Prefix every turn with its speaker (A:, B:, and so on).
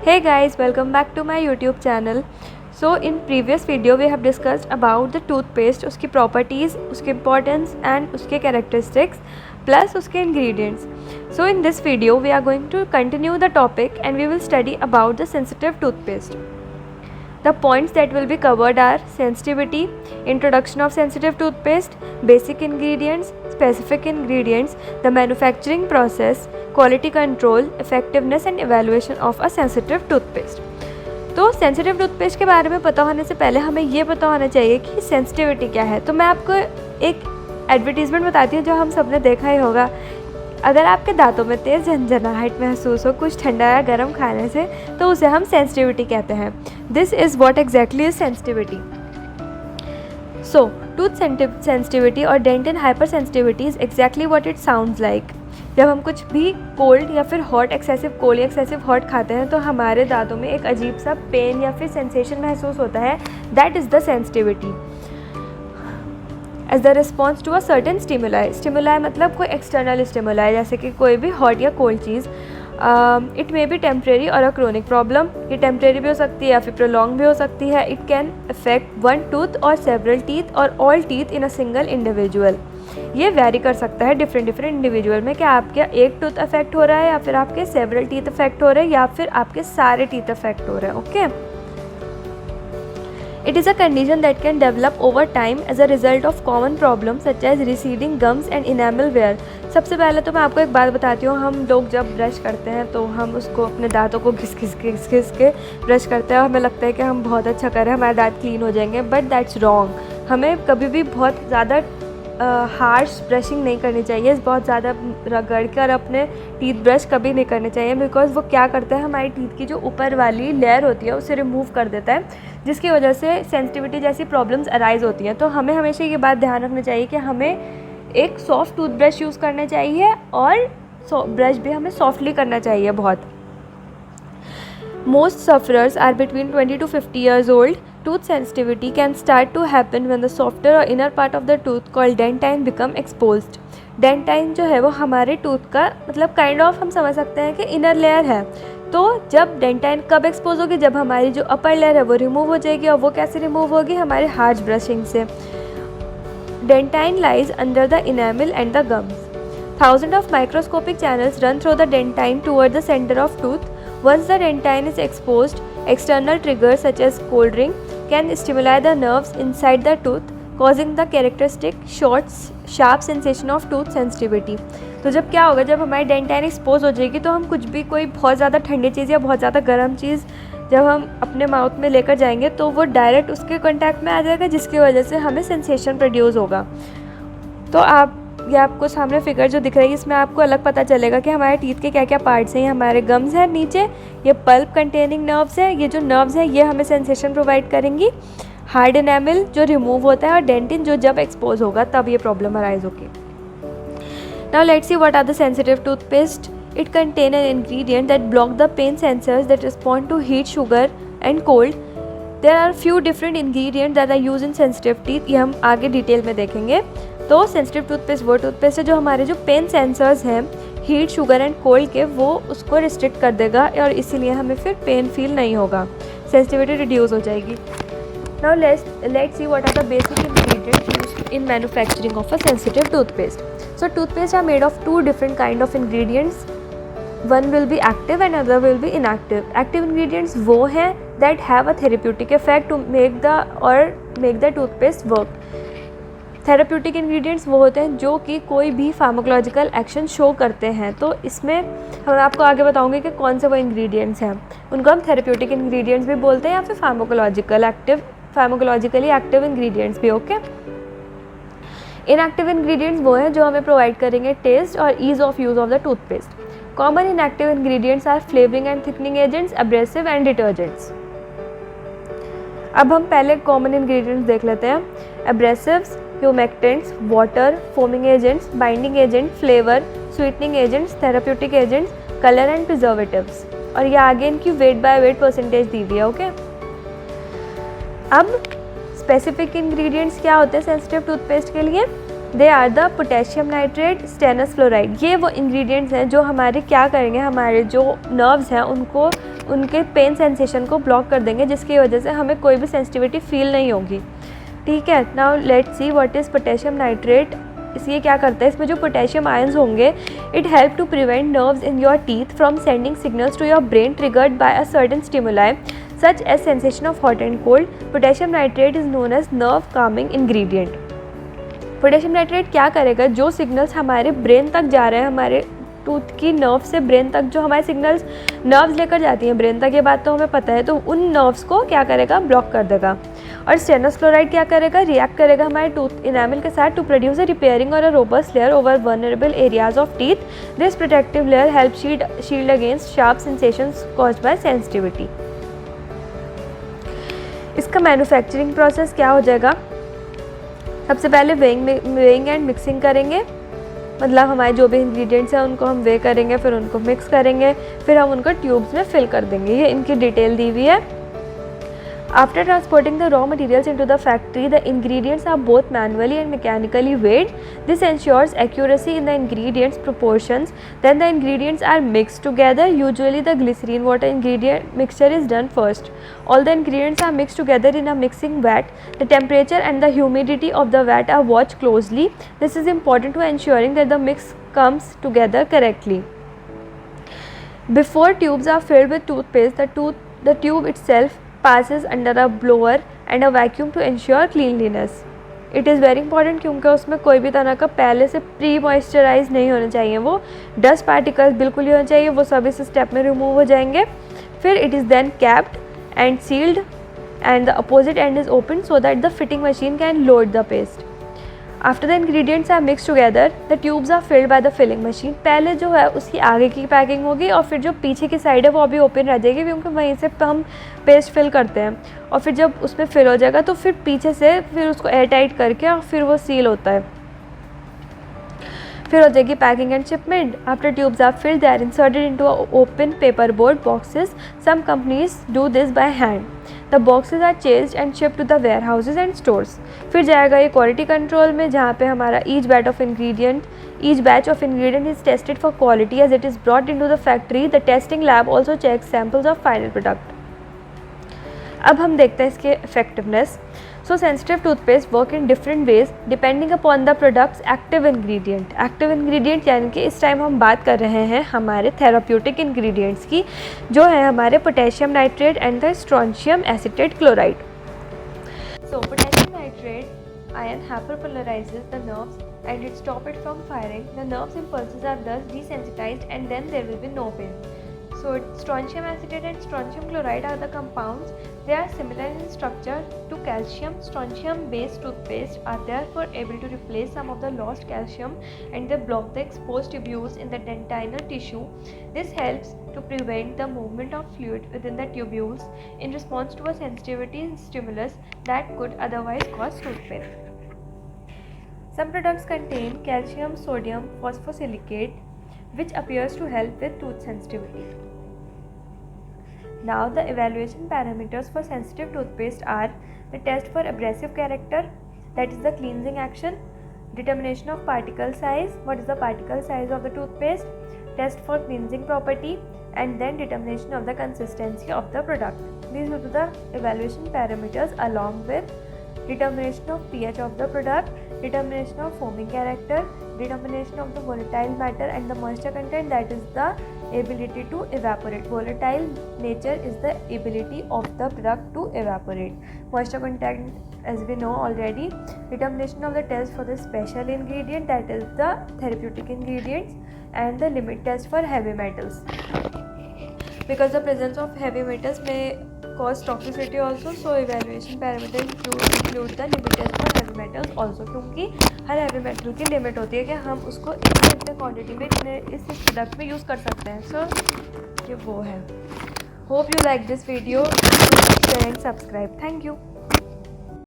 A: Hey guys, welcome back to my YouTube channel. So in previous video we have discussed about the toothpaste, उसकी properties, उसके importance and उसके characteristics plus उसके ingredients. So in this video we are going to continue the topic and we will study about the sensitive toothpaste. The points that will be covered are sensitivity, introduction of sensitive toothpaste, basic ingredients, specific ingredients, the manufacturing process, quality control, effectiveness and evaluation of a sensitive toothpaste. तो sensitive toothpaste के बारे में पता होने से पहले हमें ये पता होना चाहिए कि सेंसिटिविटी क्या है. तो मैं आपको एक एडवर्टीज़मेंट बताती हूँ जो हम सब ने देखा ही होगा. अगर आपके दांतों में तेज़ झंझनाहट महसूस हो कुछ ठंडा या गर्म खाने से, तो उसे हम सेंसिटिविटी कहते हैं. This is what exactly is sensitivity. So tooth sensitivity और dental hypersensitivity is exactly what it sounds like. जब हम कुछ भी कोल्ड या फिर हॉट, एक्सेसिव कोल्ड या एक्सेसिव हॉट खाते हैं तो हमारे दांतों में एक अजीब सा पेन या फिर सेंसेशन महसूस होता है. That is the sensitivity as the response to a certain stimuli. Stimuli मतलब कोई एक्सटर्नल स्टिमुलाई, जैसे कि कोई भी हॉट या cold cheese. It may be temporary और अ क्रोनिक प्रॉब्लम. ये टेम्प्रेरी भी हो सकती है या फिर प्रोलॉन्ग भी हो सकती है. It can affect one tooth और सेवरल टीथ और all teeth in a single individual. ये वेरी कर सकता है डिफरेंट इंडिविजुअल में, कि आपके एक टूथ अफेक्ट हो रहा है या फिर आपके सेवरल टीथ अफेक्ट हो रहे हैं या फिर आपके सारे टीथ अफेक्ट हो रहे हैं. Okay. It is a condition that can develop over time as a result of common problems such as receding gums and enamel wear. सबसे पहले तो मैं आपको एक बात बताती हूँ. हम लोग जब ब्रश करते हैं तो हम उसको अपने दांतों को घिस घिस के ब्रश करते हैं और हमें लगता है कि हम बहुत अच्छा कर रहे हैं, हमारे दांत क्लीन हो जाएंगे. But that's wrong. हमें कभी भी बहुत ज़्यादा हार्श ब्रशिंग नहीं करनी चाहिए. बहुत ज़्यादा रगड़ कर अपने टीथ ब्रश कभी नहीं करने चाहिए, बिकॉज वो क्या करता है, हमारी टीथ की जो ऊपर वाली लेयर होती है उसे रिमूव कर देता है, जिसकी वजह से सेंसिटिविटी जैसी प्रॉब्लम्स अराइज होती हैं. तो हमें हमेशा ये बात ध्यान रखना चाहिए कि हमें एक सॉफ्ट टूथ ब्रश यूज़ करना चाहिए और ब्रश भी हमें सॉफ्टली करना चाहिए बहुत. Most sufferers are between 20 to 50 years old. Tooth sensitivity can start to happen when the softer or inner part of the tooth called dentine become exposed. Dentine जो है वो हमारे टूथ का मतलब काइंड ऑफ हम समझ सकते हैं कि इनर लेयर है. तो जब डेंटाइन कब एक्सपोज होगी, जब हमारी जो अपर लेयर है वो रिमूव हो जाएगी. और वो कैसे रिमूव होगी, हमारे हार्श ब्रशिंग से. Dentine lies under the enamel and the gums. Thousands of microscopic channels run through the dentine toward the center of tooth. Once the dentine is exposed, external triggers such as cold drink can stimulate the nerves inside the tooth, causing the characteristic short, sharp sensation of tooth sensitivity. तो जब क्या होगा, जब हमारी dentine expose हो जाएगी तो हम कुछ भी कोई बहुत ज़्यादा ठंडी चीज़ या बहुत ज़्यादा गर्म चीज़ जब हम अपने माउथ में लेकर जाएंगे तो वो डायरेक्ट उसके कॉन्टैक्ट में आ जाएगा, जिसकी वजह से हमें सेंसेशन प्रोड्यूस होगा. तो ये आपको सामने फिगर जो दिख रही है इसमें आपको अलग पता चलेगा कि हमारे टीथ के क्या क्या पार्ट्स हैं. ये हमारे गम्स हैं नीचे, ये पल्प कंटेनिंग नर्व्स हैं. ये जो नर्व्स हैं ये हमें सेंसेशन प्रोवाइड करेंगी. हार्ड एनामल जो रिमूव होता है और डेंटिन जो जब एक्सपोज होगा तब ये प्रॉब्लम अराइज होगी. Now let's see what are the sensitive toothpaste. It contain an ingredient that block the pain sensors that respond to heat, sugar and cold. There are few different ingredient that are use in sensitive teeth. ये हम आगे detail में देखेंगे. तो sensitive toothpaste वो toothpaste है जो हमारे जो पेन सेंसर्स हैं हीट, शुगर एंड कोल्ड के, वो उसको रिस्ट्रिक्ट कर देगा और इसीलिए हमें फिर पेन फील नहीं होगा, सेंसिटिविटी रिड्यूस हो जाएगी. Now let's see what are the basic ingredients used in manufacturing of a sensitive toothpaste. So toothpaste are made of two different kind of ingredients. One will be active and other will be inactive. Active ingredients वो हैं that have a therapeutic effect to make the toothpaste work. Therapeutic ingredients वो होते हैं जो कि कोई भी pharmacological action show करते हैं. तो इसमें हम आपको आगे बताऊंगे कि कौन से वो इंग्रेडिएंट्स हैं. उनको हम थेरेप्यूटिक इंग्रेडिएंट्स भी बोलते हैं या फिर फार्माकोलॉजिकली एक्टिव इंग्रेडिएंट्स भी. ओके. इनएक्टिव इंग्रेडिएंट्स वो हैं जो हमें प्रोवाइड करेंगे टेस्ट और ease of use of the toothpaste. Common inactive ingredients are flavouring and thickening agents, abrasive and detergents. अब हम पहले कॉमन इंग्रेडिएंट्स देख लेते हैं. Abrasives, humectants, water, foaming agents, binding agent, flavour, sweetening agents, therapeutic agents, colour and preservatives. और ये आगे इनकी वेट बाय वेट परसेंटेज दी हुई है. ओके. अब स्पेसिफिक इंग्रेडिएंट्स क्या होते हैं सेंसिटिव टूथपेस्ट के लिए. They are the potassium nitrate, stannous fluoride. ये वो इंग्रेडिएंट्स हैं जो हमारे क्या करेंगे, हमारे जो नर्व्स हैं उनको उनके पेन सेंसेशन को ब्लॉक कर देंगे, जिसकी वजह से हमें कोई भी सेंसिटिविटी फील नहीं होगी। ठीक है, now let's see what is potassium nitrate. ये क्या करता है, इसमें जो पोटेशियम आयंस होंगे, it help to prevent nerves in your teeth from sending signals to your brain triggered by a certain stimuli such as sensation of hot and cold. Potassium nitrate is known as nerve calming ingredient. Potassium nitrate क्या करेगा, जो signals हमारे brain तक जा रहे हैं, हमारे tooth की नर्व से ब्रेन तक जो हमारे सिग्नल्स नर्व्स लेकर जाती हैं ब्रेन तक, ये बात तो हमें पता है, तो उन नर्व्स को क्या करेगा, ब्लॉक कर देगा। और स्टेनस क्लोराइड क्या करेगा, रिएक्ट करेगा हमारे टूथ इनामिल के साथ टू प्रोड्यूस अ रिपेयरिंग और a robust layer over vulnerable areas of teeth. This protective layer help shield against sharp sensations caused by sensitivity. इसका मैन्युफैक्चरिंग प्रोसेस क्या हो जाएगा, सबसे पहले वेइंग एंड मिक्सिंग करेंगे, मतलब हमारे जो भी इंग्रेडिएंट्स हैं उनको हम वे करेंगे, फिर उनको मिक्स करेंगे, फिर हम उनको ट्यूब्स में फिल कर देंगे। ये इनकी डिटेल दी हुई है। After transporting the raw materials into the factory, the ingredients are both manually and mechanically weighed. This ensures accuracy in the ingredients proportions. Then the ingredients are mixed together. Usually the glycerine water ingredient mixture is done first. All the ingredients are mixed together in a mixing vat. The temperature and the humidity of the vat are watched closely. This is important to ensuring that the mix comes together correctly. Before tubes are filled with toothpaste, the tube itself passes under a blower and a vacuum to ensure cleanliness. It is very important क्योंकि उसमें कोई भी तरह का पहले से pre moisturise नहीं होना चाहिए, वो डस्ट पार्टिकल्स बिल्कुल ही होना चाहिए, वो सभी इस स्टेप में रिमूव हो जाएंगे। फिर it is then capped and sealed and the opposite end is open so that the fitting machine can load the paste. After the ingredients are mix together the tubes are filled by the filling machine. पहले जो है उसकी आगे की packing होगी और फिर जो पीछे की साइड है वो अभी ओपन रह जाएगी, क्योंकि वहीं से हम पेस्ट फिल करते हैं। और फिर जब उसमें फिल हो जाएगा तो फिर पीछे से फिर उसको एयर टाइट करके और फिर वो सील होता है। फिर हो जाएगी packing and shipment. After tubes are filled they are inserted into open paper board boxes. Some companies do this by hand. The boxes are changed and shipped to the warehouses and stores. फिर जाएगा ये quality control में, जहाँ पे हमारा each batch of ingredient is tested for quality as it is brought into the factory. The testing lab also checks samples of final product. अब हम देखते हैं इसके effectiveness. So sensitive toothpaste work in different ways depending upon the products active ingredient. Active ingredient यानी कि इस time हम बात कर रहे हैं हमारे थेराप्यूटिक इंग्रेडिएंट्स की, जो है हमारे potassium nitrate and the strontium acetate chloride. So potassium nitrate ion hyperpolarizes the nerves and it stops it from firing. The nerves impulses are thus desensitized and then there will be no pain. So strontium acetate and strontium chloride are the compounds. They are similar in structure to calcium. Strontium based toothpaste are therefore able to replace some of the lost calcium and they block the exposed tubules in the dentinal tissue. This helps to prevent the movement of fluid within the tubules in response to a sensitivity stimulus that could otherwise cause tooth pain. Some products contain calcium sodium phosphosilicate which appears to help with tooth sensitivity. Now the evaluation parameters for sensitive toothpaste are the test for abrasive character, that is the cleansing action, determination of particle size, what is the particle size of the toothpaste, test for cleansing property, and then determination of the consistency of the product. These are the evaluation parameters along with determination of pH of the product, determination of foaming character, determination of the volatile matter and the moisture content, that is the ability to evaporate. Volatile nature is the ability of the product to evaporate. Moisture content, as we know already. Determination of the test for the special ingredient, that is the therapeutic ingredients, and the limit test for heavy metals, because the presence of heavy metals may cause toxicity also. So evaluation parameters include the limit test for heavy metals also, क्योंकि हर heavy metal की limit होती है कि हम उसको इतने quantity में इस प्रोडक्ट में यूज़ कर सकते हैं। सो ये वो है। Hope you like this video, share and subscribe. Thank you.